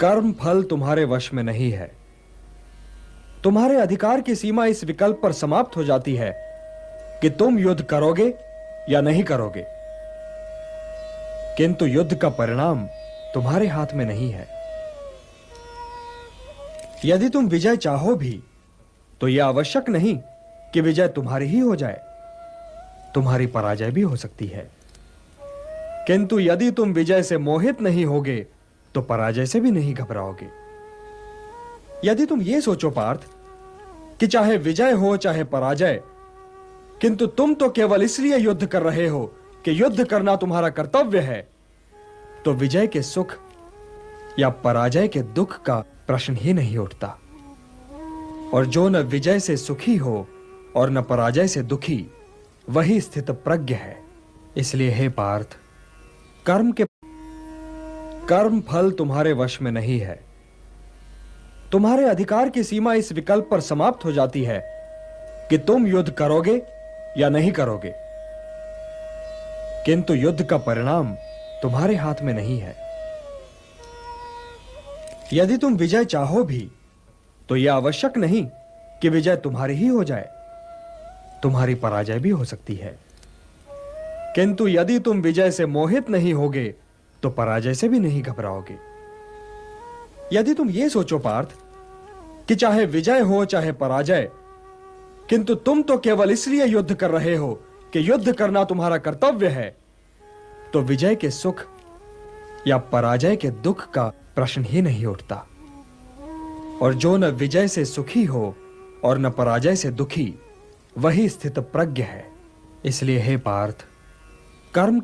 कर्म फल तुम्हारे वश में नहीं है। तुम्हारे अधिकार की सीमा इस विकल्प पर समाप्त हो जाती है कि तुम युद्ध करोगे या नहीं करोगे, किंतु युद्ध का परिणाम तुम्हारे हाथ में नहीं है। यदि तुम विजय चाहो भी तो यह आवश्यक नहीं कि विजय तुम्हारी ही हो जाए, तुम्हारी पराजय भी हो सकती है। किंतु यदि तुम विजय से मोहित नहीं होगे तो पराजय से भी नहीं घबराओगे। यदि तुम ये सोचो पार्थ कि चाहे विजय हो चाहे पराजय, किंतु तुम तो केवल इसलिए युद्ध कर रहे हो कि युद्ध करना तुम्हारा कर्तव्य है, तो विजय के सुख या पराजय के दुख का प्रश्न ही नहीं उठता। और जो न विजय से सुखी हो और न पराजय से दुखी, वही स्थित प्रज्ञ है। इसलिए हे पार्थ, कर्म फल तुम्हारे वश में नहीं है। तुम्हारे अधिकार की सीमा इस विकल्प पर समाप्त हो जाती है कि तुम युद्ध करोगे या नहीं करोगे, किंतु युद्ध का परिणाम तुम्हारे हाथ में नहीं है। यदि तुम विजय चाहो भी तो यह आवश्यक नहीं कि विजय तुम्हारी ही हो जाए, तुम्हारी पराजय भी हो सकती है। किंतु यदि तुम विजय से मोहित नहीं होगे तो पराजय से भी नहीं घबराओगे। यदि तुम ये सोचो पार्थ कि चाहे विजय हो चाहे पराजय, किंतु तुम तो केवल इसलिए युद्ध कर रहे हो कि युद्ध करना तुम्हारा कर्तव्य है, तो विजय के सुख या पराजय के दुख का प्रश्न ही नहीं उठता। और जो न विजय से सुखी हो और न पराजय से दुखी, वही स्थित प्रज्ञ है। इसलिए हे पार्थ, कर्म के